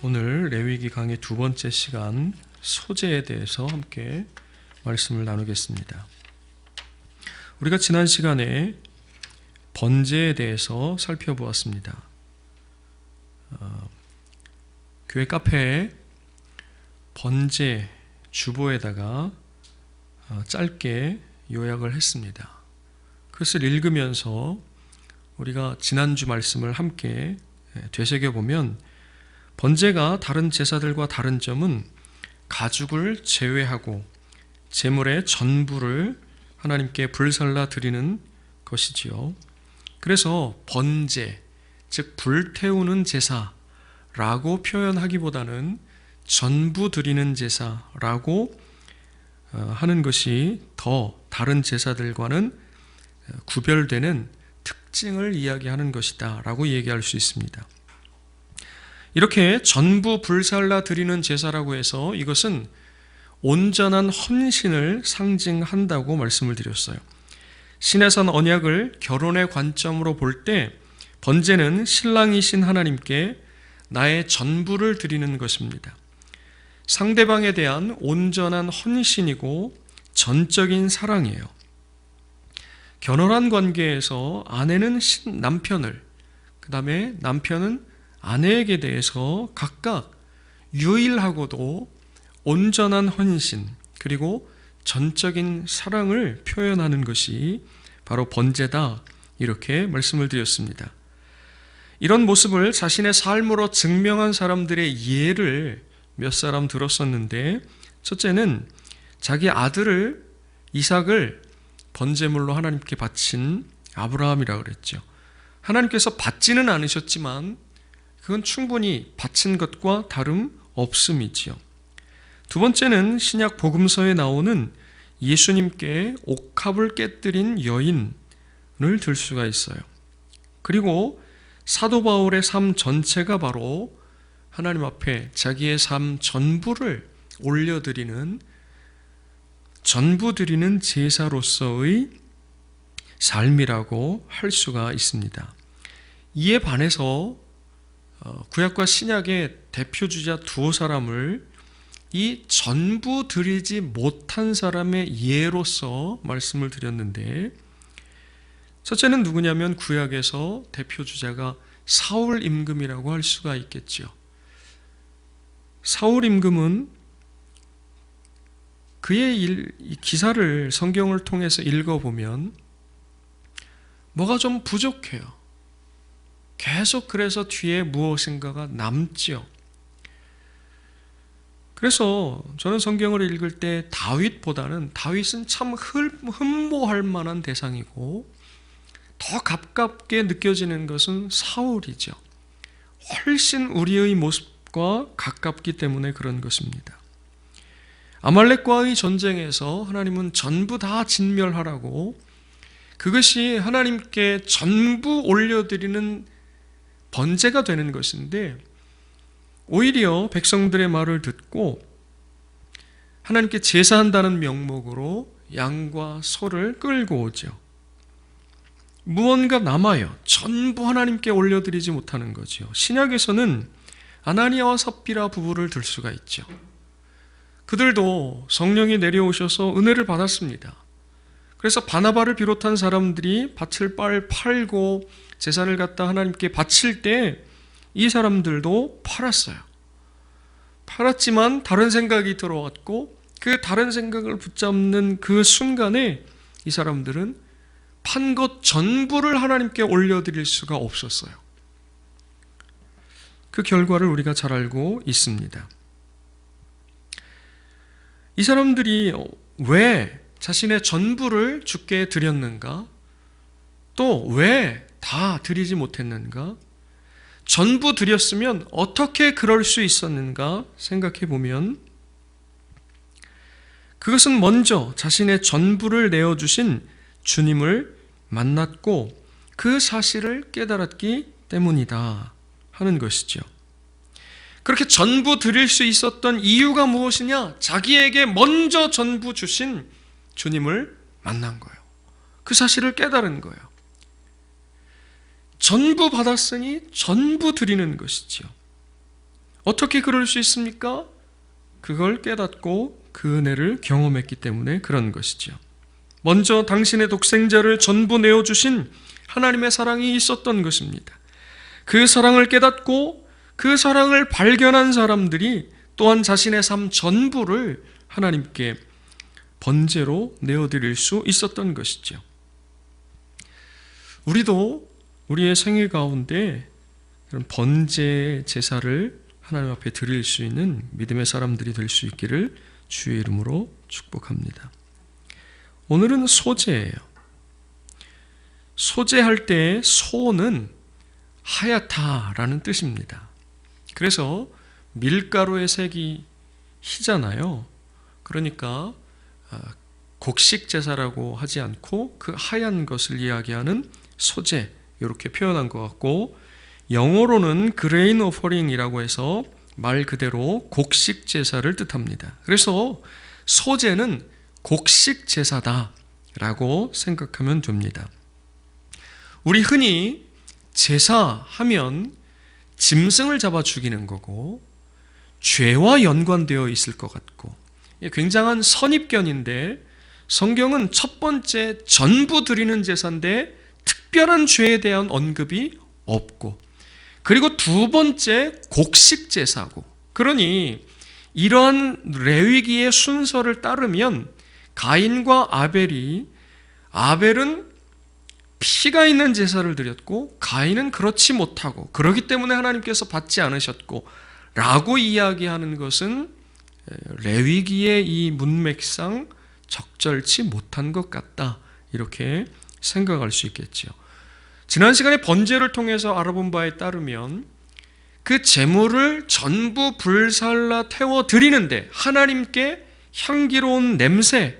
오늘 레위기 강의 두 번째 시간 소재에 대해서 함께 말씀을 나누겠습니다. 우리가 지난 시간에 번제에 대해서 살펴보았습니다. 교회 카페에 번제 주보에다가 짧게 요약을 했습니다. 그것을 읽으면서 우리가 지난주 말씀을 함께 되새겨보면 번제가 다른 제사들과 다른 점은 가죽을 제외하고 제물의 전부를 하나님께 불살라 드리는 것이지요. 그래서 번제, 즉 불태우는 제사라고 표현하기보다는 전부 드리는 제사라고 하는 것이 더 다른 제사들과는 구별되는 특징을 이야기하는 것이다 라고 얘기할 수 있습니다. 이렇게 전부 불살라 드리는 제사라고 해서 이것은 온전한 헌신을 상징한다고 말씀을 드렸어요. 신의 언약을 결혼의 관점으로 볼 때 번제는 신랑이신 하나님께 나의 전부를 드리는 것입니다. 상대방에 대한 온전한 헌신이고 전적인 사랑이에요. 결혼한 관계에서 아내는 남편을, 그 다음에 남편은 아내에게 대해서 각각 유일하고도 온전한 헌신 그리고 전적인 사랑을 표현하는 것이 바로 번제다, 이렇게 말씀을 드렸습니다. 이런 모습을 자신의 삶으로 증명한 사람들의 예를 몇 사람 들었었는데, 첫째는 자기 아들을 이삭을 번제물로 하나님께 바친 아브라함이라고 그랬죠. 하나님께서 받지는 않으셨지만 그건 충분히 바친 것과 다름없음이지요. 두 번째는 신약 복음서에 나오는 예수님께 옥합을 깨뜨린 여인을 들 수가 있어요. 그리고 사도 바울의 삶 전체가 바로 하나님 앞에 자기의 삶 전부를 올려드리는, 전부 드리는 제사로서의 삶이라고 할 수가 있습니다. 이에 반해서 구약과 신약의 대표주자 두 사람을 이 전부 드리지 못한 사람의 예로서 말씀을 드렸는데, 첫째는 누구냐면 구약에서 대표주자가 사울 임금이라고 할 수가 있겠죠. 사울 임금은 그의 기사를 성경을 통해서 읽어보면 뭐가 좀 부족해요. 계속 그래서 뒤에 무엇인가가 남지요. 그래서 저는 성경을 읽을 때 다윗은 참 흠모할 만한 대상이고, 더 가깝게 느껴지는 것은 사울이죠. 훨씬 우리의 모습과 가깝기 때문에 그런 것입니다. 아말렉과의 전쟁에서 하나님은 전부 다 진멸하라고, 그것이 하나님께 전부 올려드리는 번제가 되는 것인데, 오히려 백성들의 말을 듣고 하나님께 제사한다는 명목으로 양과 소를 끌고 오죠. 무언가 남아요. 전부 하나님께 올려드리지 못하는 거죠. 신약에서는 아나니아와 삽비라 부부를 들 수가 있죠. 그들도 성령이 내려오셔서 은혜를 받았습니다. 그래서 바나바를 비롯한 사람들이 밭을 팔고 제사를 갖다 하나님께 바칠 때 이 사람들도 팔았어요. 팔았지만 다른 생각이 들어왔고, 그 다른 생각을 붙잡는 그 순간에 이 사람들은 판 것 전부를 하나님께 올려드릴 수가 없었어요. 그 결과를 우리가 잘 알고 있습니다. 이 사람들이 왜 자신의 전부를 주께 드렸는가? 또 왜 다 드리지 못했는가? 전부 드렸으면 어떻게 그럴 수 있었는가 생각해 보면, 그것은 먼저 자신의 전부를 내어주신 주님을 만났고 그 사실을 깨달았기 때문이다 하는 것이죠. 그렇게 전부 드릴 수 있었던 이유가 무엇이냐? 자기에게 먼저 전부 주신 주님을 만난 거예요. 그 사실을 깨달은 거예요. 전부 받았으니 전부 드리는 것이지요. 어떻게 그럴 수 있습니까? 그걸 깨닫고 그 은혜를 경험했기 때문에 그런 것이죠. 먼저 당신의 독생자를 전부 내어주신 하나님의 사랑이 있었던 것입니다. 그 사랑을 깨닫고 그 사랑을 발견한 사람들이 또한 자신의 삶 전부를 하나님께 번제로 내어드릴 수 있었던 것이죠. 우리도 우리의 생일 가운데 그런 번제 제사를 하나님 앞에 드릴 수 있는 믿음의 사람들이 될 수 있기를 주의 이름으로 축복합니다. 오늘은 소제예요. 소제할 때 소는 하얗다라는 뜻입니다. 그래서 밀가루의 색이 희잖아요. 그러니까 곡식 제사라고 하지 않고 그 하얀 것을 이야기하는 소제, 이렇게 표현한 것 같고, 영어로는 grain offering이라고 해서 말 그대로 곡식 제사를 뜻합니다. 그래서 소제는 곡식 제사다라고 생각하면 됩니다. 우리 흔히 제사하면 짐승을 잡아 죽이는 거고 죄와 연관되어 있을 것 같고 굉장한 선입견인데, 성경은 첫 번째 전부 드리는 제사인데 특별한 죄에 대한 언급이 없고, 그리고 두 번째 곡식 제사고, 그러니 이러한 레위기의 순서를 따르면 가인과 아벨은 피가 있는 제사를 드렸고 가인은 그렇지 못하고 그렇기 때문에 하나님께서 받지 않으셨고 라고 이야기하는 것은 레위기의 이 문맥상 적절치 못한 것 같다, 이렇게 생각할 수 있겠죠. 지난 시간에 번제를 통해서 알아본 바에 따르면 그 제물을 전부 불살라 태워 드리는데 하나님께 향기로운 냄새,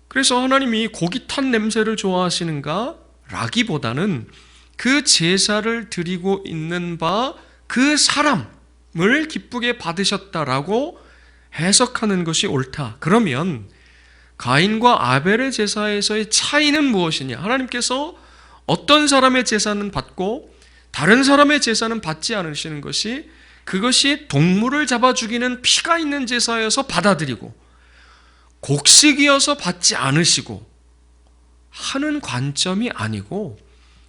그래서 하나님이 고기 탄 냄새를 좋아하시는가 라기보다는 그 제사를 드리고 있는 바 그 사람을 기쁘게 받으셨다라고 해석하는 것이 옳다. 그러면 가인과 아벨의 제사에서의 차이는 무엇이냐? 하나님께서 어떤 사람의 제사는 받고 다른 사람의 제사는 받지 않으시는 것이, 그것이 동물을 잡아 죽이는 피가 있는 제사여서 받아들이고 곡식이어서 받지 않으시고 하는 관점이 아니고,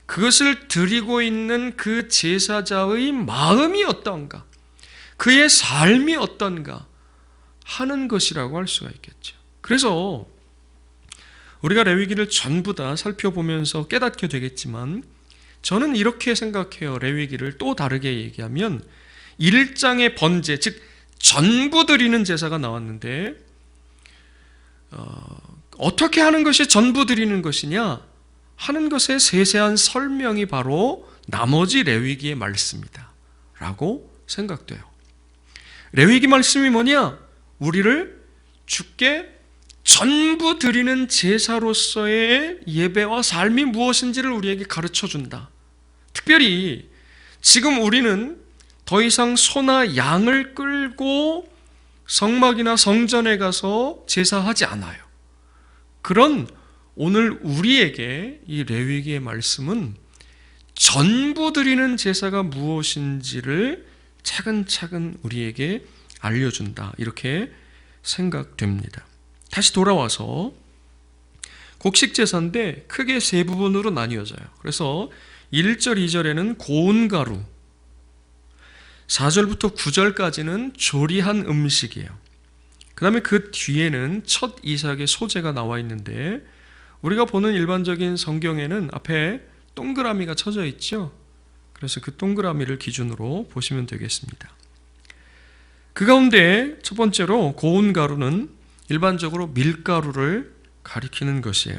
그것을 드리고 있는 그 제사자의 마음이 어떤가, 그의 삶이 어떤가 하는 것이라고 할 수가 있겠죠. 그래서 우리가 레위기를 전부 다 살펴보면서 깨닫게 되겠지만, 저는 이렇게 생각해요. 레위기를 또 다르게 얘기하면 1장의 번제, 즉 전부 드리는 제사가 나왔는데 어떻게 하는 것이 전부 드리는 것이냐 하는 것의 세세한 설명이 바로 나머지 레위기의 말씀이다 라고 생각돼요. 레위기 말씀이 뭐냐? 우리를 주께 전부 드리는 제사로서의 예배와 삶이 무엇인지를 우리에게 가르쳐준다. 특별히 지금 우리는 더 이상 소나 양을 끌고 성막이나 성전에 가서 제사하지 않아요. 그런 오늘 우리에게 이 레위기의 말씀은 전부 드리는 제사가 무엇인지를 차근차근 우리에게 알려준다, 이렇게 생각됩니다. 다시 돌아와서 곡식 제사인데 크게 세 부분으로 나뉘어져요. 그래서 1절, 2절에는 고운 가루, 4절부터 9절까지는 조리한 음식이에요. 그 다음에 그 뒤에는 첫 이삭의 소제가 나와 있는데, 우리가 보는 일반적인 성경에는 앞에 동그라미가 쳐져 있죠. 그래서 그 동그라미를 기준으로 보시면 되겠습니다. 그 가운데 첫 번째로 고운 가루는 일반적으로 밀가루를 가리키는 것이에요.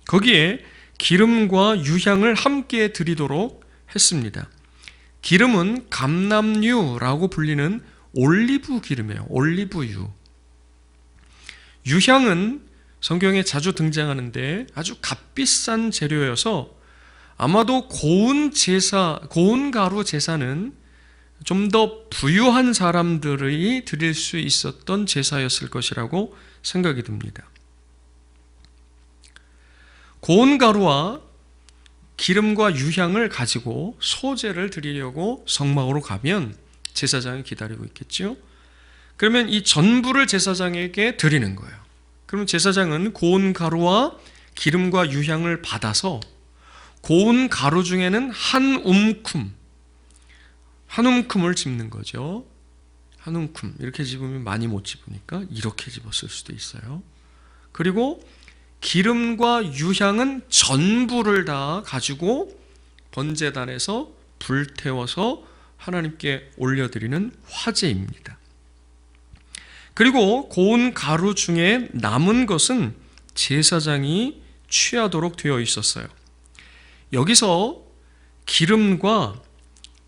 거기에 기름과 유향을 함께 드리도록 했습니다. 기름은 감람유라고 불리는 올리브 기름이에요. 올리브유. 유향은 성경에 자주 등장하는데 아주 값비싼 재료여서 아마도 고운 가루 제사는 좀 더 부유한 사람들이 드릴 수 있었던 제사였을 것이라고 생각이 듭니다. 고운 가루와 기름과 유향을 가지고 소제를 드리려고 성막으로 가면 제사장이 기다리고 있겠죠. 그러면 이 전부를 제사장에게 드리는 거예요. 그러면 제사장은 고운 가루와 기름과 유향을 받아서 고운 가루 중에는 한 움큼을 집는 거죠. 한 움큼. 이렇게 집으면 많이 못 집으니까 이렇게 집었을 수도 있어요. 그리고 기름과 유향은 전부를 다 가지고 번제단에서 불태워서 하나님께 올려드리는 화제입니다. 그리고 고운 가루 중에 남은 것은 제사장이 취하도록 되어 있었어요. 여기서 기름과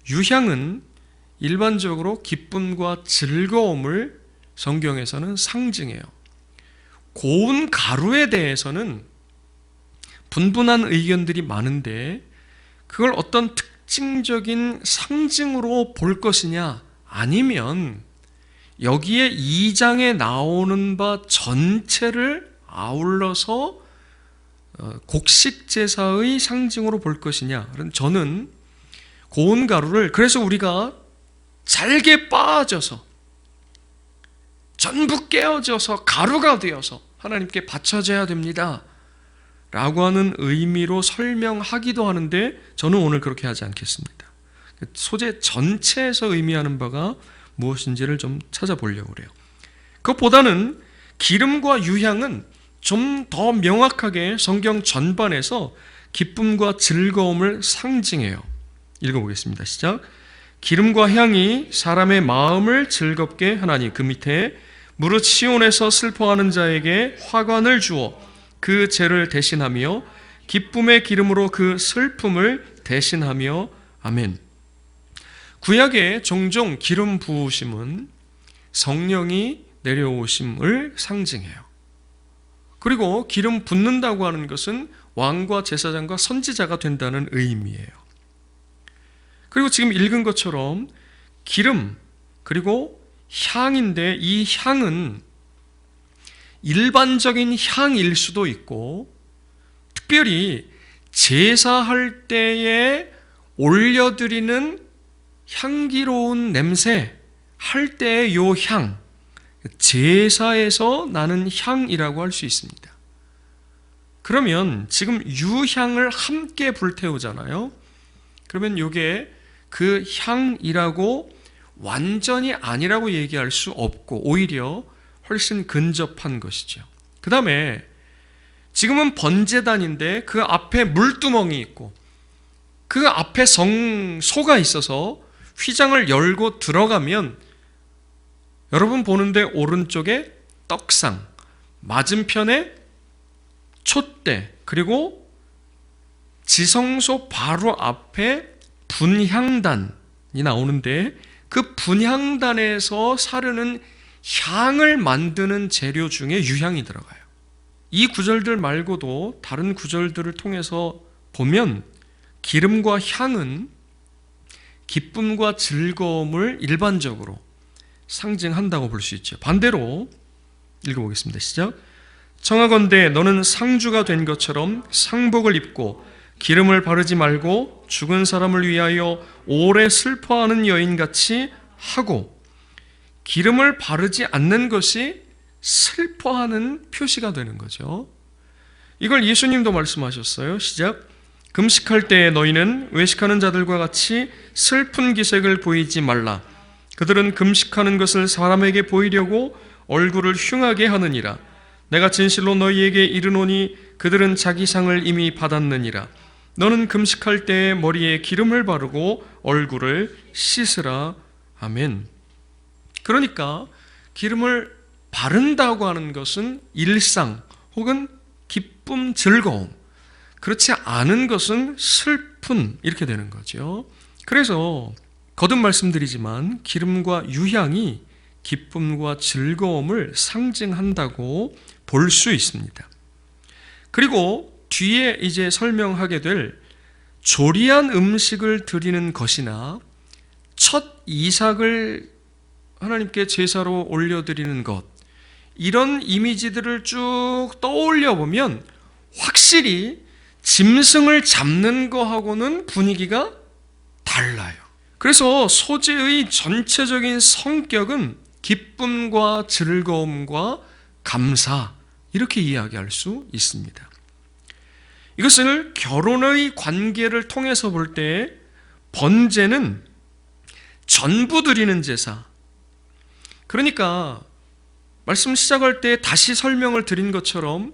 유향은 일반적으로 기쁨과 즐거움을 성경에서는 상징해요. 고운 가루에 대해서는 분분한 의견들이 많은데 그걸 어떤 특징적인 상징으로 볼 것이냐, 아니면 여기에 2장에 나오는 바 전체를 아울러서 곡식 제사의 상징으로 볼 것이냐. 저는 고운 가루를 그래서 우리가 잘게 빻아져서 전부 깨어져서 가루가 되어서 하나님께 바쳐져야 됩니다 라고 하는 의미로 설명하기도 하는데, 저는 오늘 그렇게 하지 않겠습니다. 소재 전체에서 의미하는 바가 무엇인지를 좀 찾아보려고 그래요. 그것보다는 기름과 유향은 좀 더 명확하게 성경 전반에서 기쁨과 즐거움을 상징해요. 읽어보겠습니다. 시작. 기름과 향이 사람의 마음을 즐겁게 하나니 그 밑에 무릇 시온에서 슬퍼하는 자에게 화관을 주어 그 죄를 대신하며 기쁨의 기름으로 그 슬픔을 대신하며. 아멘. 구약에 종종 기름 부으심은 성령이 내려오심을 상징해요. 그리고 기름 붓는다고 하는 것은 왕과 제사장과 선지자가 된다는 의미예요. 그리고 지금 읽은 것처럼 기름 그리고 향인데, 이 향은 일반적인 향일 수도 있고 특별히 제사할 때에 올려드리는 향기로운 냄새 할 때의 요 향, 제사에서 나는 향이라고 할 수 있습니다. 그러면 지금 유향을 함께 불태우잖아요. 그러면 이게 그 향이라고 완전히 아니라고 얘기할 수 없고 오히려 훨씬 근접한 것이죠. 그 다음에 지금은 번제단인데 그 앞에 물두멍이 있고 그 앞에 성소가 있어서 휘장을 열고 들어가면 여러분 보는데 오른쪽에 떡상, 맞은편에 촛대, 그리고 지성소 바로 앞에 분향단이 나오는데 그 분향단에서 사르는 향을 만드는 재료 중에 유향이 들어가요. 이 구절들 말고도 다른 구절들을 통해서 보면 기름과 향은 기쁨과 즐거움을 일반적으로 상징한다고 볼 수 있죠. 반대로 읽어보겠습니다. 시작. 청하건대 너는 상주가 된 것처럼 상복을 입고 기름을 바르지 말고 죽은 사람을 위하여 오래 슬퍼하는 여인같이 하고. 기름을 바르지 않는 것이 슬퍼하는 표시가 되는 거죠. 이걸 예수님도 말씀하셨어요. 시작. 금식할 때에 너희는 외식하는 자들과 같이 슬픈 기색을 보이지 말라. 그들은 금식하는 것을 사람에게 보이려고 얼굴을 흉하게 하느니라. 내가 진실로 너희에게 이르노니 그들은 자기 상을 이미 받았느니라. 너는 금식할 때에 머리에 기름을 바르고 얼굴을 씻으라. 아멘. 그러니까 기름을 바른다고 하는 것은 일상 혹은 기쁨, 즐거움, 그렇지 않은 것은 슬픔, 이렇게 되는 거죠. 그래서 거듭 말씀드리지만 기름과 유향이 기쁨과 즐거움을 상징한다고 볼 수 있습니다. 그리고 뒤에 이제 설명하게 될 조리한 음식을 드리는 것이나 첫 이삭을 하나님께 제사로 올려드리는 것, 이런 이미지들을 쭉 떠올려 보면 확실히 짐승을 잡는 거하고는 분위기가 달라요. 그래서 소재의 전체적인 성격은 기쁨과 즐거움과 감사, 이렇게 이야기할 수 있습니다. 이것을 결혼의 관계를 통해서 볼 때 번제는 전부 드리는 제사, 그러니까 말씀 시작할 때 다시 설명을 드린 것처럼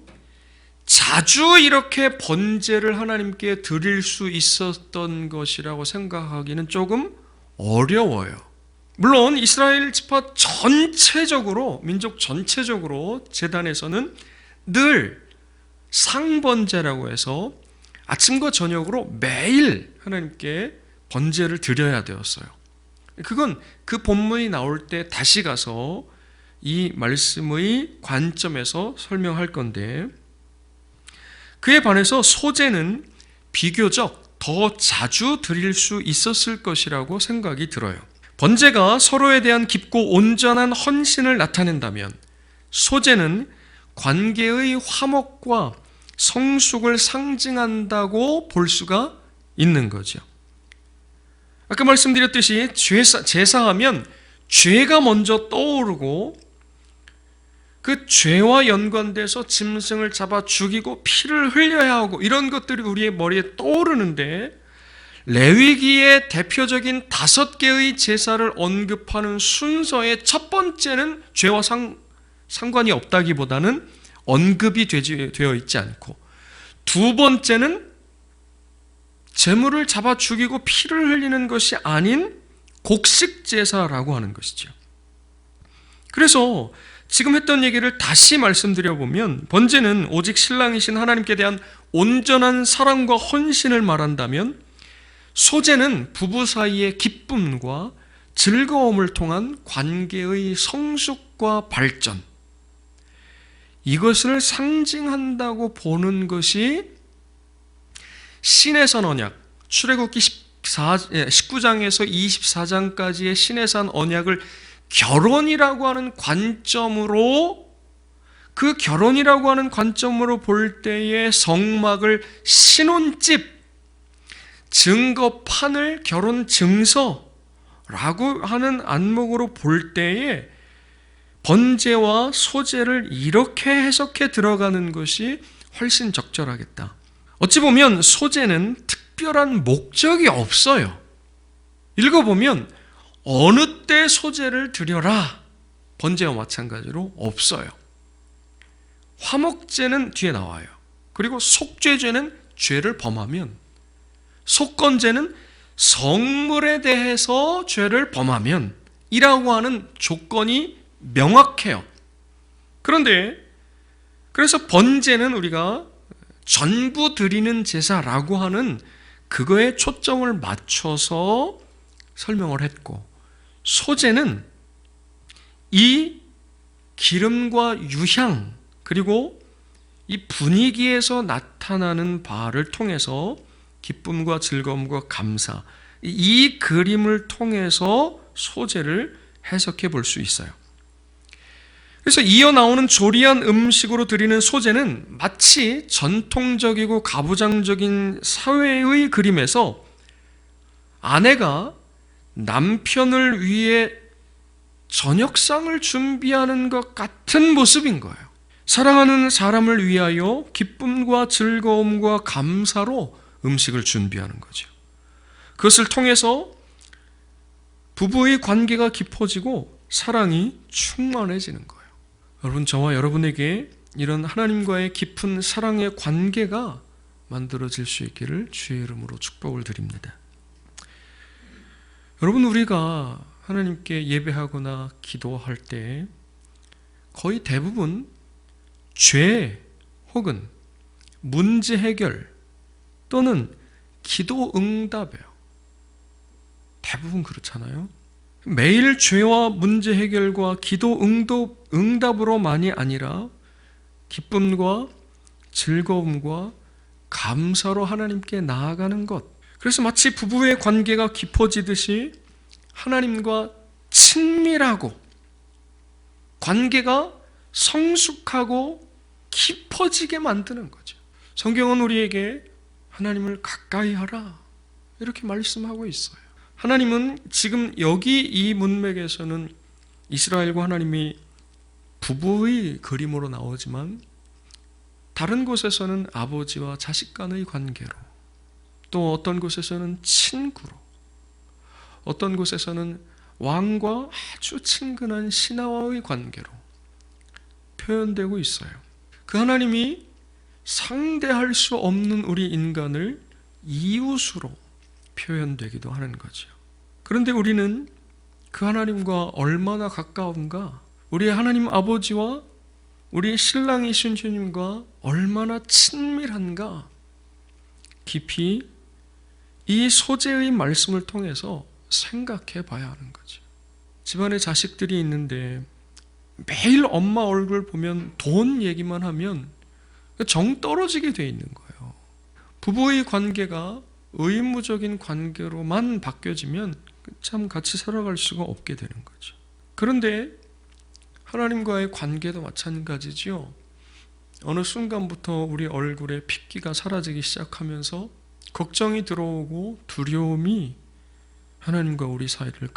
자주 이렇게 번제를 하나님께 드릴 수 있었던 것이라고 생각하기는 조금 어려워요. 물론 이스라엘 지파 전체적으로, 민족 전체적으로 제단에서는 늘 상번제라고 해서 아침과 저녁으로 매일 하나님께 번제를 드려야 되었어요. 그건 그 본문이 나올 때 다시 가서 이 말씀의 관점에서 설명할 건데, 그에 반해서 소제는 비교적 더 자주 드릴 수 있었을 것이라고 생각이 들어요. 번제가 서로에 대한 깊고 온전한 헌신을 나타낸다면 소제는 관계의 화목과 성숙을 상징한다고 볼 수가 있는 거죠. 아까 말씀드렸듯이 제사하면 죄가 먼저 떠오르고 그 죄와 연관돼서 짐승을 잡아 죽이고 피를 흘려야 하고 이런 것들이 우리의 머리에 떠오르는데, 레위기의 대표적인 5개의 제사를 언급하는 순서의 첫 번째는 죄와 상관이 없다기보다는 언급이 되어 있지 않고, 두 번째는 제물을 잡아 죽이고 피를 흘리는 것이 아닌 곡식 제사라고 하는 것이죠. 그래서 지금 했던 얘기를 다시 말씀드려보면, 번제는 오직 신랑이신 하나님께 대한 온전한 사랑과 헌신을 말한다면, 소제는 부부 사이의 기쁨과 즐거움을 통한 관계의 성숙과 발전, 이것을 상징한다고 보는 것이 신의 산 언약, 출애굽기 19장에서 24장까지의 신의 산 언약을 결혼이라고 하는 관점으로, 그 결혼이라고 하는 관점으로 볼 때의 성막을 신혼집, 증거판을 결혼 증서라고 하는 안목으로 볼 때에 번제와 소제를 이렇게 해석해 들어가는 것이 훨씬 적절하겠다. 어찌 보면 소제는 특별한 목적이 없어요. 읽어보면 어느 때 소제를 드려라, 번제와 마찬가지로 없어요. 화목제는 뒤에 나와요. 그리고 속죄제는 죄를 범하면, 속건제는 성물에 대해서 죄를 범하면 이라고 하는 조건이 명확해요. 그런데 그래서 번제는 우리가 전부 드리는 제사라고 하는 그거에 초점을 맞춰서 설명을 했고, 소제는 이 기름과 유향 그리고 이 분위기에서 나타나는 바를 통해서 기쁨과 즐거움과 감사, 이 그림을 통해서 소제를 해석해 볼 수 있어요. 그래서 이어 나오는 조리한 음식으로 드리는 소제는 마치 전통적이고 가부장적인 사회의 그림에서 아내가 남편을 위해 저녁상을 준비하는 것 같은 모습인 거예요. 사랑하는 사람을 위하여 기쁨과 즐거움과 감사로 음식을 준비하는 거죠. 그것을 통해서 부부의 관계가 깊어지고 사랑이 충만해지는 거예요. 여러분, 저와 여러분에게 이런 하나님과의 깊은 사랑의 관계가 만들어질 수 있기를 주의 이름으로 축복을 드립니다. 여러분, 우리가 하나님께 예배하거나 기도할 때 거의 대부분 죄 혹은 문제 해결 또는 기도 응답이에요. 대부분 그렇잖아요. 매일 죄와 문제 해결과 기도 응답으로만이 아니라 기쁨과 즐거움과 감사로 하나님께 나아가는 것. 그래서 마치 부부의 관계가 깊어지듯이 하나님과 친밀하고 관계가 성숙하고 깊어지게 만드는 거죠. 성경은 우리에게 하나님을 가까이 하라 이렇게 말씀하고 있어요. 하나님은 지금 여기 이 문맥에서는 이스라엘과 하나님이 부부의 그림으로 나오지만 다른 곳에서는 아버지와 자식 간의 관계로, 또 어떤 곳에서는 친구로, 어떤 곳에서는 왕과 아주 친근한 신하와의 관계로 표현되고 있어요. 그 하나님이 상대할 수 없는 우리 인간을 이웃으로 표현되기도 하는 거죠. 그런데 우리는 그 하나님과 얼마나 가까운가? 우리 하나님 아버지와 우리 신랑이신 주님과 얼마나 친밀한가? 깊이 이 소재의 말씀을 통해서 생각해 봐야 하는 거죠. 집안에 자식들이 있는데 매일 엄마 얼굴 보면 돈 얘기만 하면 정 떨어지게 돼 있는 거예요. 부부의 관계가 의무적인 관계로만 바뀌어지면 참 같이 살아갈 수가 없게 되는 거죠. 그런데 하나님과의 관계도 마찬가지지요. 어느 순간부터 우리 얼굴에 핏기가 사라지기 시작하면서 걱정이 들어오고 두려움이 하나님과 우리 사이를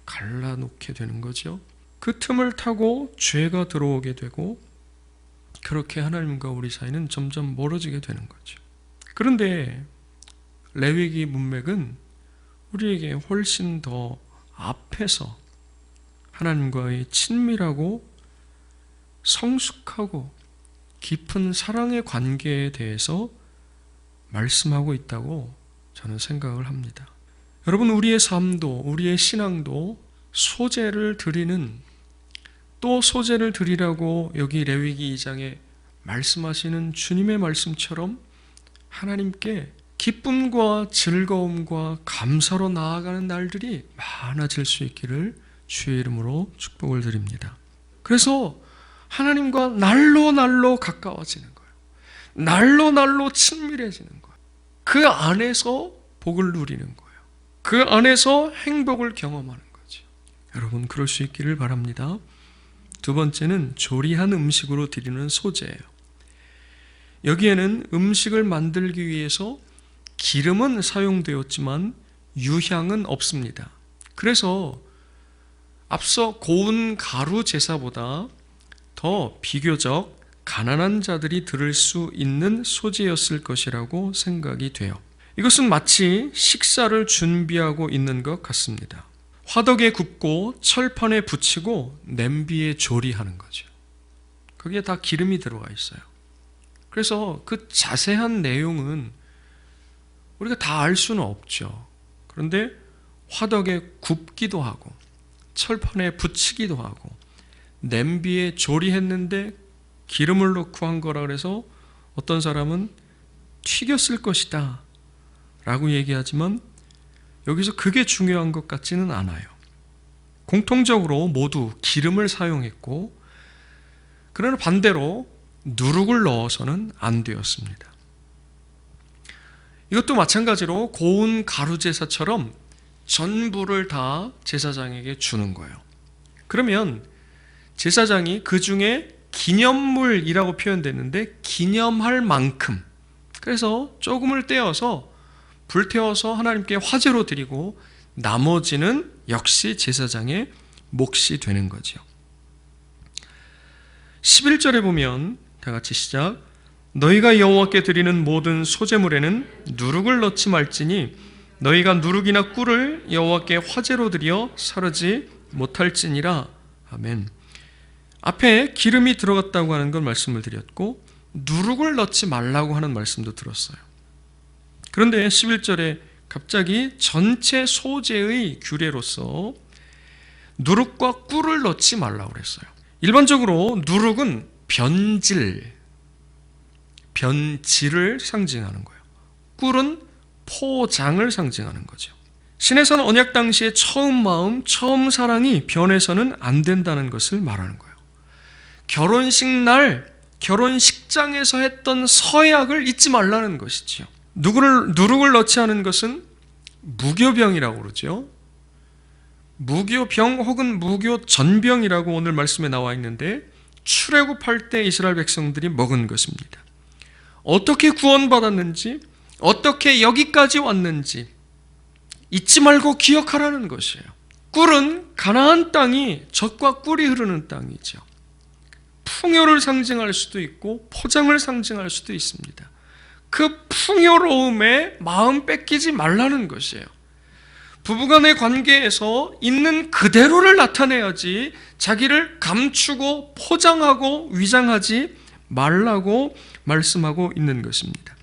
갈라놓게 되는 거죠. 그 틈을 타고 죄가 들어오게 되고 그렇게 하나님과 우리 사이는 점점 멀어지게 되는 거죠. 그런데 레위기 문맥은 우리에게 훨씬 더 앞에서 하나님과의 친밀하고 성숙하고 깊은 사랑의 관계에 대해서 말씀하고 있다고 저는 생각을 합니다. 여러분, 우리의 삶도 우리의 신앙도 소재를 드리는, 또 소재를 드리라고 여기 레위기 2장에 말씀하시는 주님의 말씀처럼 하나님께 기쁨과 즐거움과 감사로 나아가는 날들이 많아질 수 있기를 주의 이름으로 축복을 드립니다. 그래서 하나님과 날로 가까워지는 거예요. 날로 친밀해지는 거예요. 그 안에서 복을 누리는 거예요. 그 안에서 행복을 경험하는 거죠. 여러분, 그럴 수 있기를 바랍니다. 두 번째는 조리한 음식으로 드리는 소재예요. 여기에는 음식을 만들기 위해서 기름은 사용되었지만 유향은 없습니다. 그래서 앞서 고운 가루 제사보다 더 비교적 가난한 자들이 들을 수 있는 소재였을 것이라고 생각이 돼요. 이것은 마치 식사를 준비하고 있는 것 같습니다. 화덕에 굽고 철판에 붙이고 냄비에 조리하는 거죠. 거기에 다 기름이 들어가 있어요. 그래서 그 자세한 내용은 우리가 다 알 수는 없죠. 그런데 화덕에 굽기도 하고 철판에 붙이기도 하고 냄비에 조리했는데 기름을 넣고 한 거라 그래서 어떤 사람은 튀겼을 것이다 라고 얘기하지만 여기서 그게 중요한 것 같지는 않아요. 공통적으로 모두 기름을 사용했고, 그러나 반대로 누룩을 넣어서는 안 되었습니다. 이것도 마찬가지로 고운 가루 제사처럼 전부를 다 제사장에게 주는 거예요. 그러면 제사장이 그 중에 기념물이라고 표현됐는데 기념할 만큼, 그래서 조금을 떼어서 불태워서 하나님께 화제로 드리고 나머지는 역시 제사장의 몫이 되는 거죠. 11절에 보면 다 같이 시작. 너희가 여호와께 드리는 모든 소제물에는 누룩을 넣지 말지니 너희가 누룩이나 꿀을 여호와께 화제로 드려 사르지 못할지니라. 아멘. 앞에 기름이 들어갔다고 하는 걸 말씀을 드렸고 누룩을 넣지 말라고 하는 말씀도 들었어요. 그런데 11절에 갑자기 전체 소재의 규례로서 누룩과 꿀을 넣지 말라고 그랬어요. 일반적으로 누룩은 변질을 상징하는 거예요. 꿀은 포장을 상징하는 거죠. 신에서는 언약 당시에 처음 마음, 처음 사랑이 변해서는 안 된다는 것을 말하는 거예요. 결혼식 날 결혼식장에서 했던 서약을 잊지 말라는 것이지요. 누룩을 넣지 않은 것은 무교병이라고 그러죠. 무교병 혹은 무교전병이라고 오늘 말씀에 나와 있는데 출애굽할 때 이스라엘 백성들이 먹은 것입니다. 어떻게 구원받았는지, 어떻게 여기까지 왔는지 잊지 말고 기억하라는 것이에요. 꿀은 가나안 땅이 젖과 꿀이 흐르는 땅이죠. 풍요를 상징할 수도 있고 포장을 상징할 수도 있습니다. 그 풍요로움에 마음 뺏기지 말라는 것이에요. 부부간의 관계에서 있는 그대로를 나타내야지 자기를 감추고 포장하고 위장하지 말라고 말씀하고 있는 것입니다.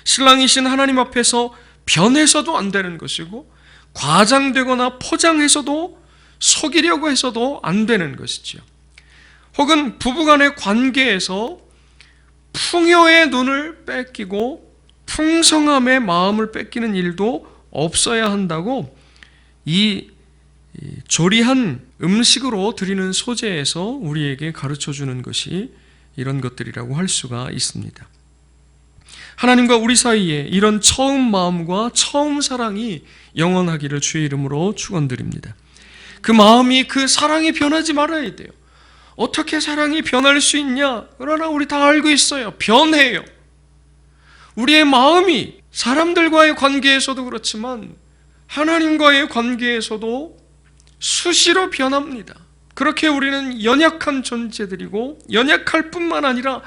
신랑이신 하나님 앞에서 변해서도 안 되는 것이고 과장되거나 포장해서도 속이려고 해서도 안 되는 것이지요. 혹은 부부간의 관계에서 풍요의 눈을 뺏기고 풍성함의 마음을 뺏기는 일도 없어야 한다고 이 조리한 음식으로 드리는 소재에서 우리에게 가르쳐주는 것이 이런 것들이라고 할 수가 있습니다. 하나님과 우리 사이에 이런 처음 마음과 처음 사랑이 영원하기를 주의 이름으로 축원드립니다. 그 마음이, 그 사랑이 변하지 말아야 돼요. 어떻게 사랑이 변할 수 있냐? 그러나 우리 다 알고 있어요. 변해요. 우리의 마음이 사람들과의 관계에서도 그렇지만 하나님과의 관계에서도 수시로 변합니다. 그렇게 우리는 연약한 존재들이고 연약할 뿐만 아니라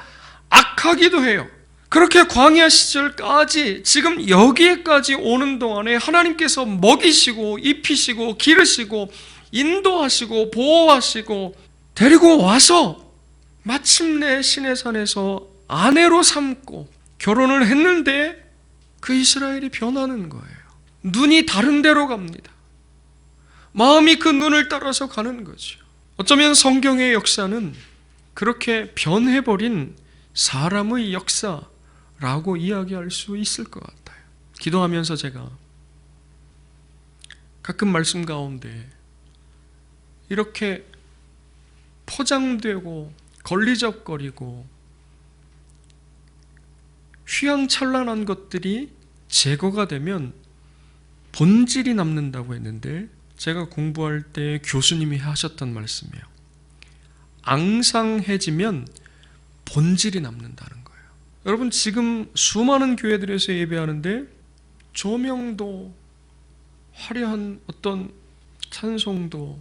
악하기도 해요. 그렇게 광야 시절까지 지금 여기에까지 오는 동안에 하나님께서 먹이시고 입히시고 기르시고 인도하시고 보호하시고 데리고 와서 마침내 시내산에서 아내로 삼고 결혼을 했는데 그 이스라엘이 변하는 거예요. 눈이 다른 데로 갑니다. 마음이 그 눈을 따라서 가는 거죠. 어쩌면 성경의 역사는 그렇게 변해버린 사람의 역사라고 이야기할 수 있을 것 같아요. 기도하면서 제가 가끔 말씀 가운데 이렇게 포장되고 걸리적거리고 휘황찬란한 것들이 제거가 되면 본질이 남는다고 했는데 제가 공부할 때 교수님이 하셨던 말씀이에요. 앙상해지면 본질이 남는다는 거예요. 여러분 지금 수많은 교회들에서 예배하는데 조명도 화려한 어떤 찬송도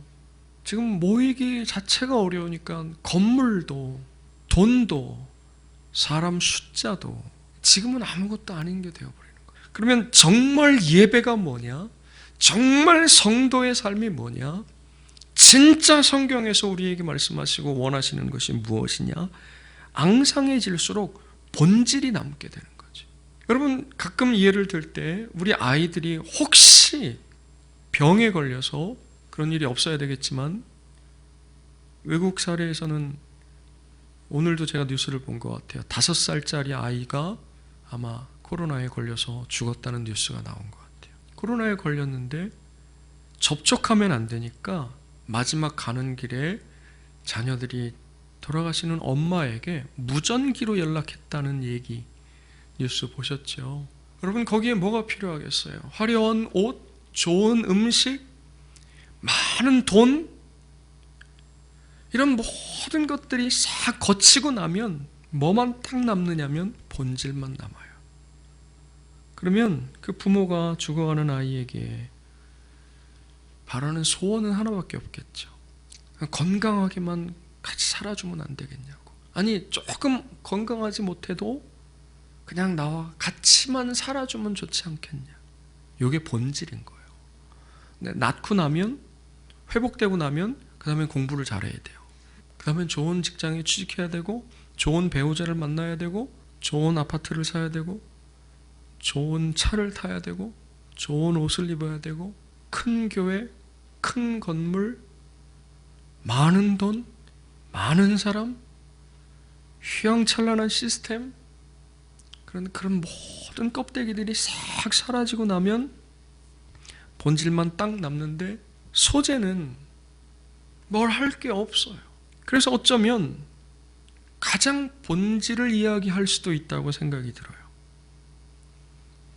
지금 모이기 자체가 어려우니까 건물도 돈도 사람 숫자도 지금은 아무것도 아닌 게 되어버리는 거예요. 그러면 정말 예배가 뭐냐? 정말 성도의 삶이 뭐냐? 진짜 성경에서 우리에게 말씀하시고 원하시는 것이 무엇이냐? 앙상해질수록 본질이 남게 되는 거죠. 여러분 가끔 예를 들 때 우리 아이들이 혹시 병에 걸려서 그런 일이 없어야 되겠지만 외국 사례에서는 오늘도 제가 뉴스를 본 것 같아요. 5살짜리 아이가 아마 코로나에 걸려서 죽었다는 뉴스가 나온 것 같아요. 코로나에 걸렸는데 접촉하면 안 되니까 마지막 가는 길에 자녀들이 돌아가시는 엄마에게 무전기로 연락했다는 얘기 뉴스 보셨죠? 여러분 거기에 뭐가 필요하겠어요? 화려한 옷, 좋은 음식, 많은 돈, 이런 모든 것들이 싹 거치고 나면 뭐만 딱 남느냐면 본질만 남아요. 그러면 그 부모가 죽어가는 아이에게 바라는 소원은 하나밖에 없겠죠. 건강하게만 같이 살아주면 안 되겠냐고. 아니 조금 건강하지 못해도 그냥 나와 같이만 살아주면 좋지 않겠냐. 이게 본질인 거예요. 근데 낳고 나면 회복되고 나면 그 다음에 공부를 잘해야 돼요. 그 다음에 좋은 직장에 취직해야 되고 좋은 배우자를 만나야 되고 좋은 아파트를 사야 되고 좋은 차를 타야 되고 좋은 옷을 입어야 되고 큰 교회, 큰 건물, 많은 돈, 많은 사람, 휘황찬란한 시스템, 그런 모든 껍데기들이 싹 사라지고 나면 본질만 딱 남는데 소재는 뭘 할 게 없어요. 그래서 어쩌면 가장 본질을 이야기할 수도 있다고 생각이 들어요.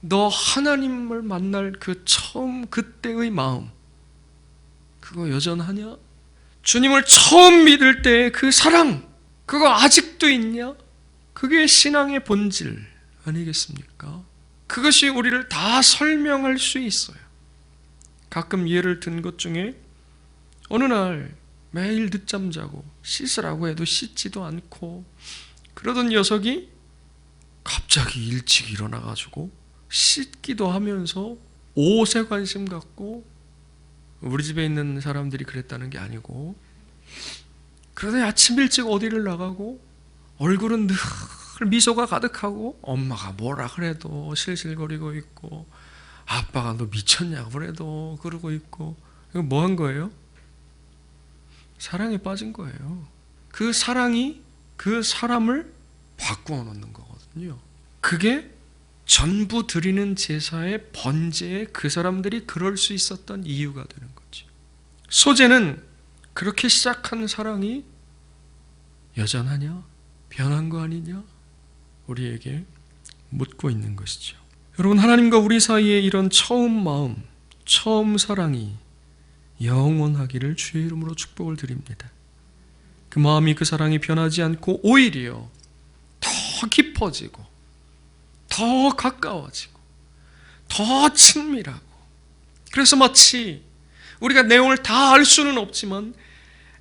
너 하나님을 만날 그 처음 그때의 마음, 그거 여전하냐? 주님을 처음 믿을 때의 그 사랑, 그거 아직도 있냐? 그게 신앙의 본질 아니겠습니까? 그것이 우리를 다 설명할 수 있어요. 가끔 예를 든 것 중에 어느 날 매일 늦잠 자고 씻으라고 해도 씻지도 않고 그러던 녀석이 갑자기 일찍 일어나가지고 씻기도 하면서 옷에 관심 갖고, 우리 집에 있는 사람들이 그랬다는 게 아니고, 그러더니 아침 일찍 어디를 나가고 얼굴은 늘 미소가 가득하고 엄마가 뭐라 그래도 실실거리고 있고 아빠가 너 미쳤냐고 그래도 그러고 있고, 이거 뭐 한 거예요? 사랑에 빠진 거예요. 그 사랑이 그 사람을 바꾸어 놓는 거거든요. 그게 전부 드리는 제사의 번제에 그 사람들이 그럴 수 있었던 이유가 되는 거죠. 소재는 그렇게 시작한 사랑이 여전하냐? 변한 거 아니냐? 우리에게 묻고 있는 것이죠. 여러분, 하나님과 우리 사이에 이런 처음 마음, 처음 사랑이 영원하기를 주의 이름으로 축복을 드립니다. 그 마음이, 그 사랑이 변하지 않고 오히려 더 깊어지고 더 가까워지고 더 친밀하고, 그래서 마치 우리가 내용을 다 알 수는 없지만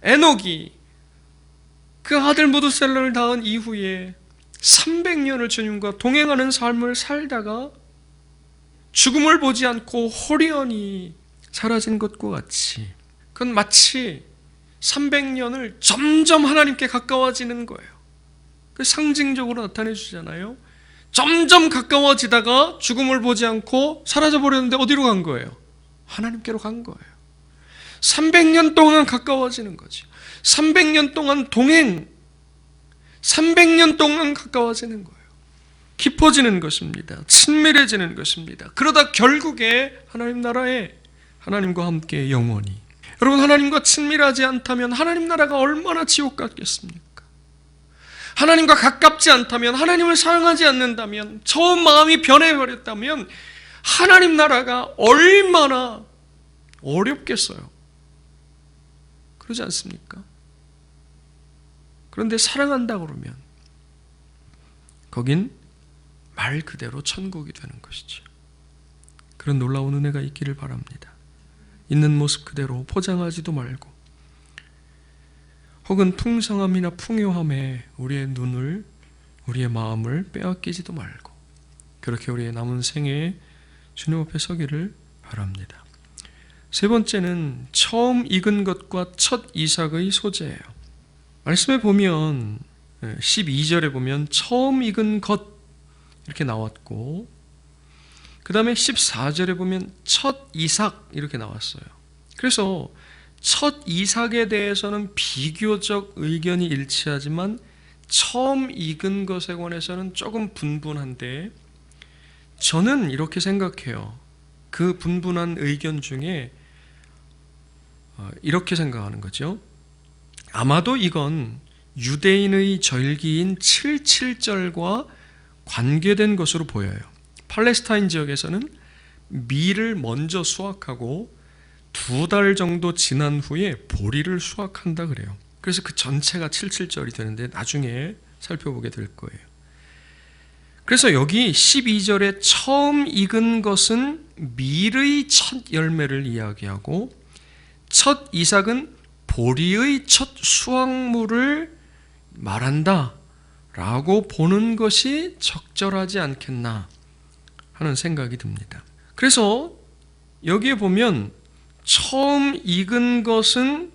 에녹이 그 아들 무드셀라를 낳은 이후에 300년을 주님과 동행하는 삶을 살다가 죽음을 보지 않고 홀연히 사라진 것과 같이, 그건 마치 300년을 점점 하나님께 가까워지는 거예요. 그 상징적으로 나타내 주잖아요. 점점 가까워지다가 죽음을 보지 않고 사라져버렸는데 어디로 간 거예요? 하나님께로 간 거예요. 300년 동안 가까워지는 거죠. 300년 동안 동행, 300년 동안 가까워지는 거예요. 깊어지는 것입니다. 친밀해지는 것입니다. 그러다 결국에 하나님 나라에 하나님과 함께 영원히. 여러분, 하나님과 친밀하지 않다면 하나님 나라가 얼마나 지옥 같겠습니까? 하나님과 가깝지 않다면, 하나님을 사랑하지 않는다면, 처음 마음이 변해버렸다면 하나님 나라가 얼마나 어렵겠어요. 그러지 않습니까? 그런데 사랑한다 그러면 거긴 말 그대로 천국이 되는 것이죠. 그런 놀라운 은혜가 있기를 바랍니다. 있는 모습 그대로 포장하지도 말고, 혹은 풍성함이나 풍요함에 우리의 눈을, 우리의 마음을 빼앗기지도 말고, 그렇게 우리의 남은 생애에 주님 앞에 서기를 바랍니다. 세 번째는 처음 익은 것과 첫 이삭의 소재예요. 말씀에 보면 12절에 보면 처음 익은 것 이렇게 나왔고, 그 다음에 14절에 보면 첫 이삭 이렇게 나왔어요. 그래서 첫 이삭에 대해서는 비교적 의견이 일치하지만 처음 익은 것에 관해서는 조금 분분한데, 저는 이렇게 생각해요. 그 분분한 의견 중에 이렇게 생각하는 거죠. 아마도 이건 유대인의 절기인 77절과 관계된 것으로 보여요. 팔레스타인 지역에서는 밀을 먼저 수확하고 2달 정도 지난 후에 보리를 수확한다 그래요. 그래서 그 전체가 77절이 되는데 나중에 살펴보게 될 거예요. 그래서 여기 12절에 처음 익은 것은 밀의 첫 열매를 이야기하고, 첫 이삭은 보리의 첫 수확물을 말한다 라고 보는 것이 적절하지 않겠나 하는 생각이 듭니다. 그래서 여기에 보면 처음 익은 것은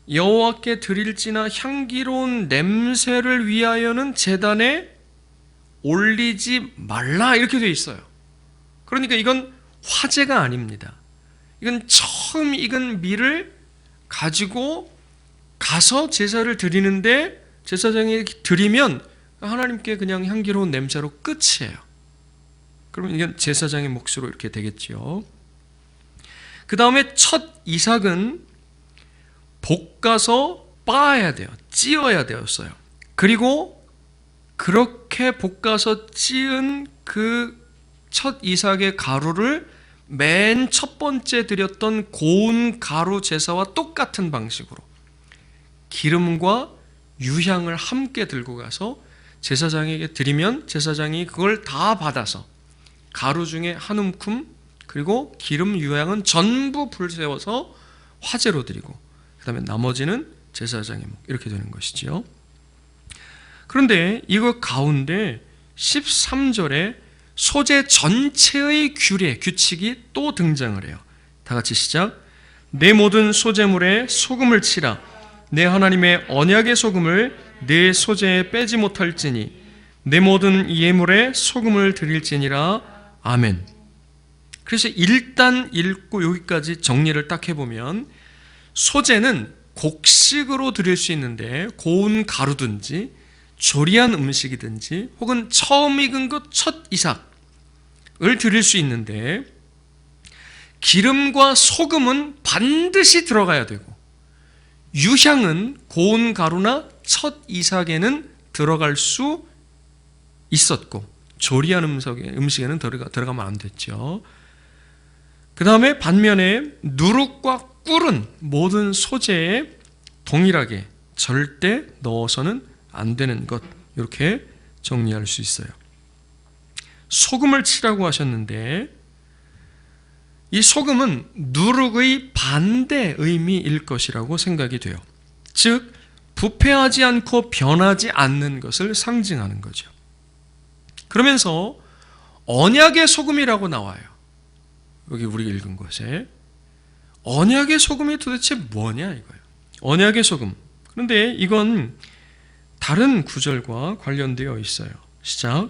여호와께 드릴지나 향기로운 냄새를 위하여는 제단에 올리지 말라 이렇게 되어 있어요. 그러니까 이건 화제가 아닙니다. 이건 처음 익은 밀을 가지고 가서 제사를 드리는데, 제사장에 드리면 하나님께 그냥 향기로운 냄새로 끝이에요. 그러면 이건 제사장의 몫으로 이렇게 되겠죠. 그 다음에 첫 이삭은 볶아서 빻아야 돼요. 찧어야 되었어요. 그리고 그렇게 볶아서 찧은 그 첫 이삭의 가루를 맨 첫 번째 드렸던 고운 가루 제사와 똑같은 방식으로 기름과 유향을 함께 들고 가서 제사장에게 드리면 제사장이 그걸 다 받아서 가루 중에 한 움큼, 그리고 기름 유향은 전부 불 세워서 화제로 드리고, 그 다음에 나머지는 제사장의 목, 이렇게 되는 것이지요. 그런데 이거 가운데 13절에 소재 전체의 규칙이 또 등장을 해요. 다 같이 시작. 내 모든 소재물에 소금을 치라. 내 하나님의 언약의 소금을 내 소재에 빼지 못할지니 내 모든 예물에 소금을 드릴지니라. 아멘. 그래서 일단 읽고 여기까지 정리를 딱 해보면, 소재는 곡식으로 드릴 수 있는데, 고운 가루든지 조리한 음식이든지 혹은 처음 익은 것 첫 이삭을 드릴 수 있는데, 기름과 소금은 반드시 들어가야 되고, 유향은 고운 가루나 첫 이삭에는 들어갈 수 있었고, 조리한 음식에는 들어가면 안 됐죠. 그 다음에 반면에 누룩과 꿀은 모든 소재에 동일하게 절대 넣어서는 안 되는 것, 이렇게 정리할 수 있어요. 소금을 치라고 하셨는데, 이 소금은 누룩의 반대 의미일 것이라고 생각이 돼요. 즉, 부패하지 않고 변하지 않는 것을 상징하는 거죠. 그러면서 언약의 소금이라고 나와요. 여기 우리가 읽은 것에. 언약의 소금이 도대체 뭐냐 이거예요. 언약의 소금. 그런데 이건 다른 구절과 관련되어 있어요. 시작.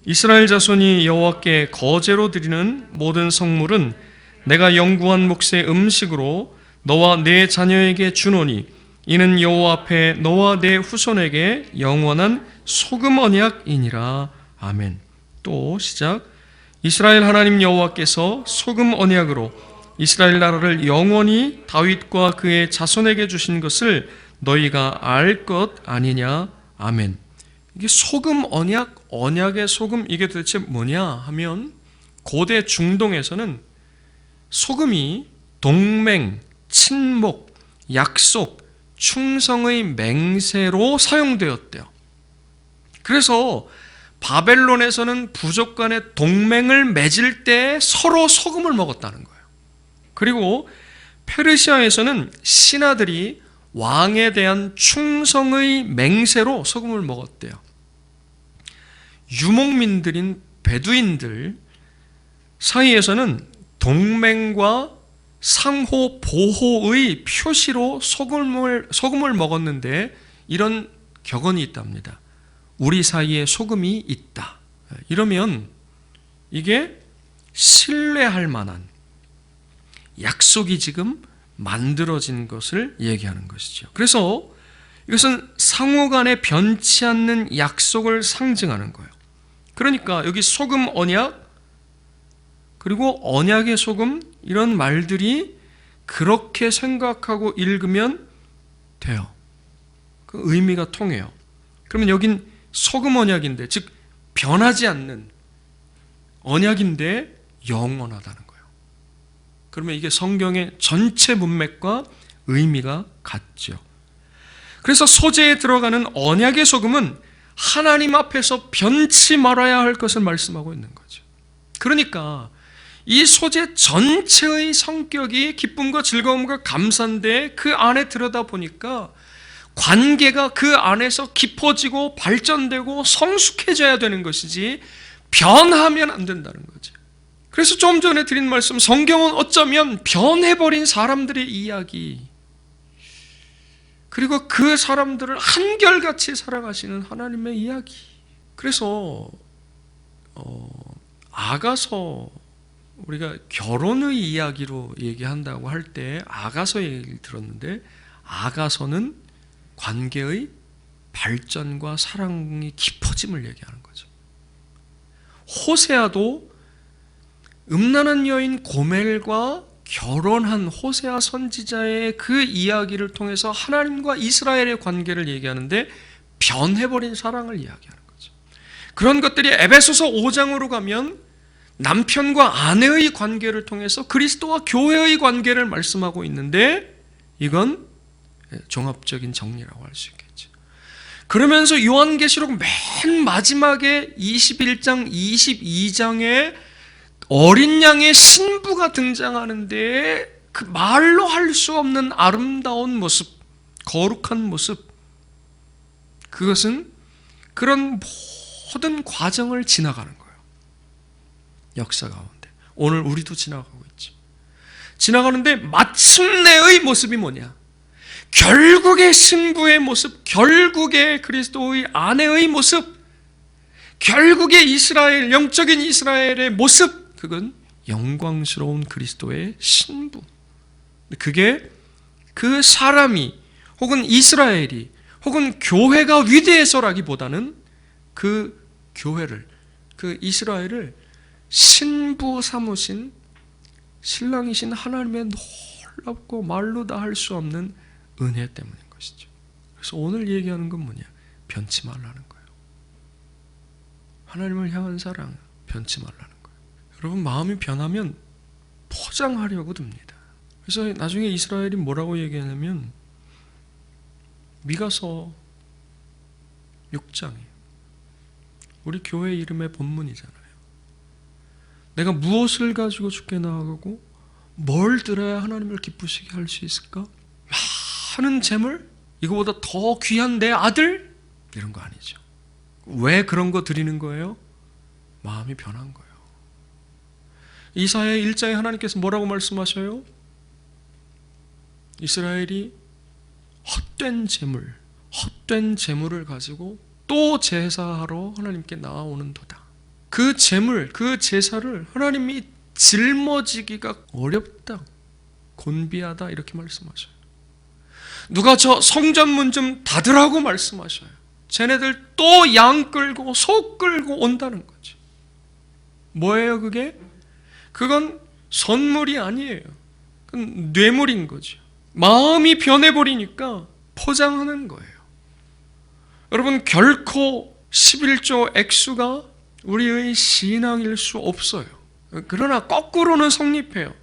이스라엘 자손이 여호와께 거제로 드리는 모든 성물은 내가 영구한 몫의 음식으로 너와 내 자녀에게 주노니 이는 여호와 앞에 너와 내 후손에게 영원한 소금 언약이니라. 아멘. 또 시작. 이스라엘 하나님 여호와께서 소금 언약으로 이스라엘 나라를 영원히 다윗과 그의 자손에게 주신 것을 너희가 알 것 아니냐. 아멘. 이게 소금 언약, 언약의 소금, 이게 도대체 뭐냐 하면, 고대 중동에서는 소금이 동맹, 친목, 약속, 충성의 맹세로 사용되었대요. 그래서 바벨론에서는 부족 간에 동맹을 맺을 때 서로 소금을 먹었다는 거예요. 그리고 페르시아에서는 신하들이 왕에 대한 충성의 맹세로 소금을 먹었대요. 유목민들인 베두인들 사이에서는 동맹과 상호 보호의 표시로 소금을 먹었는데, 이런 격언이 있답니다. 우리 사이에 소금이 있다. 이러면 이게 신뢰할 만한 약속이 지금 만들어진 것을 얘기하는 것이죠. 그래서 이것은 상호 간에 변치 않는 약속을 상징하는 거예요. 그러니까 여기 소금 언약, 그리고 언약의 소금, 이런 말들이 그렇게 생각하고 읽으면 돼요. 그 의미가 통해요. 그러면 여긴 소금 언약인데, 즉 변하지 않는 언약인데 영원하다는 거예요. 그러면 이게 성경의 전체 문맥과 의미가 같죠. 그래서 소재에 들어가는 언약의 소금은 하나님 앞에서 변치 말아야 할 것을 말씀하고 있는 거죠. 그러니까 이 소재 전체의 성격이 기쁨과 즐거움과 감사인데, 그 안에 들여다보니까 관계가 그 안에서 깊어지고 발전되고 성숙해져야 되는 것이지 변하면 안 된다는 거죠. 그래서 좀 전에 드린 말씀, 성경은 어쩌면 변해버린 사람들의 이야기, 그리고 그 사람들을 한결같이 사랑하시는 하나님의 이야기. 그래서 아가서, 우리가 결혼의 이야기로 얘기한다고 할 때 아가서 얘기를 들었는데, 아가서는 관계의 발전과 사랑이 깊어짐을 얘기하는 거죠. 호세아도 음란한 여인 고멜과 결혼한 호세아 선지자의 그 이야기를 통해서 하나님과 이스라엘의 관계를 얘기하는데, 변해버린 사랑을 이야기하는 거죠. 그런 것들이 에베소서 5장으로 가면 남편과 아내의 관계를 통해서 그리스도와 교회의 관계를 말씀하고 있는데, 이건 종합적인 정리라고 할 수 있겠죠. 그러면서 요한계시록 맨 마지막에 21장, 22장에 어린 양의 신부가 등장하는데 그 말로 할 수 없는 아름다운 모습, 거룩한 모습, 그것은 그런 모든 과정을 지나가는 거예요. 역사 가운데. 오늘 우리도 지나가고 있지. 지나가는데 마침내의 모습이 뭐냐? 결국의 신부의 모습, 결국의 그리스도의 아내의 모습, 결국의 이스라엘, 영적인 이스라엘의 모습, 그건 영광스러운 그리스도의 신부. 그게 그 사람이 혹은 이스라엘이 혹은 교회가 위대해서라기보다는 그 교회를, 그 이스라엘을 신부 삼으신 신랑이신 하나님의 놀랍고 말로 다 할 수 없는 은혜 때문인 것이죠. 그래서 오늘 얘기하는 건 뭐냐? 변치 말라는 거예요. 하나님을 향한 사랑, 변치 말라는 거예요. 여러분, 마음이 변하면 포장하려고 듭니다. 그래서 나중에 이스라엘이 뭐라고 얘기하냐면 미가서 6장이에요. 우리 교회 이름의 본문이잖아요. 내가 무엇을 가지고 주께 나아가고 뭘 드려야 하나님을 기쁘시게 할 수 있을까? 많은 재물? 이거보다 더 귀한 내 아들? 이런 거 아니죠. 왜 그런 거 드리는 거예요? 마음이 변한 거예요. 이사야 1장에 하나님께서 뭐라고 말씀하셔요? 이스라엘이 헛된 재물을 가지고 또 제사하러 하나님께 나아오는도다. 그 재물, 그 제사를 하나님이 짊어지기가 어렵다, 곤비하다 이렇게 말씀하셔요. 누가 저 성전문 좀 닫으라고 말씀하셔요. 쟤네들 또 양 끌고 소 끌고 온다는 거지. 뭐예요 그게? 그건 선물이 아니에요. 그건 뇌물인 거죠. 마음이 변해버리니까 포장하는 거예요. 여러분, 결코 11조 액수가 우리의 신앙일 수 없어요. 그러나 거꾸로는 성립해요.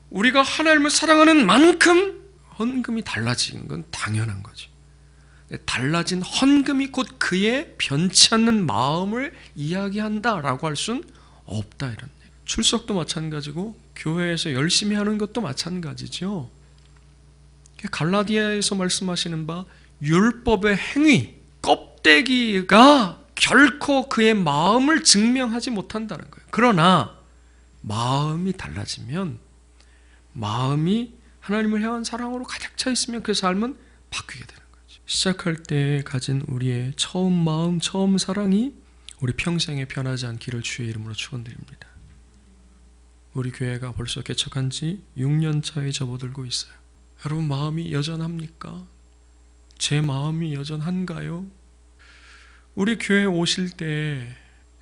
우리가 하나님을 사랑하는 만큼 헌금이 달라지는 건 당연한 거죠. 달라진 헌금이 곧 그의 변치 않는 마음을 이야기한다라고 할 수는 없다, 이런 얘기. 출석도 마찬가지고 교회에서 열심히 하는 것도 마찬가지죠. 갈라디아에서 말씀하시는 바 율법의 행위, 껍데기가 결코 그의 마음을 증명하지 못한다는 거예요. 그러나 마음이 달라지면, 마음이 하나님을 향한 사랑으로 가득 차 있으면 그 삶은 바뀌게 되는 거죠. 시작할 때 가진 우리의 처음 마음, 처음 사랑이 우리 평생에 변하지 않기를 주의 이름으로 축원드립니다. 우리 교회가 벌써 개척한 지 6년 차에 접어들고 있어요. 여러분, 마음이 여전합니까? 제 마음이 여전한가요? 우리 교회 오실 때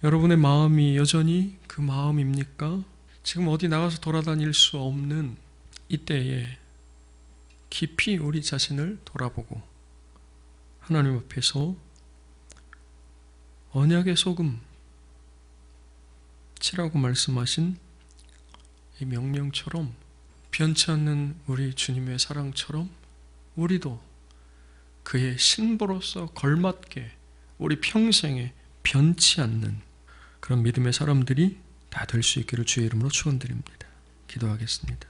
여러분의 마음이 여전히 그 마음입니까? 지금 어디 나가서 돌아다닐 수 없는 이때에 깊이 우리 자신을 돌아보고 하나님 앞에서 언약의 소금 치라고 말씀하신 이 명령처럼, 변치 않는 우리 주님의 사랑처럼 우리도 그의 신부로서 걸맞게 우리 평생에 변치 않는 그런 믿음의 사람들이 다 될 수 있기를 주의 이름으로 축원드립니다. 기도하겠습니다.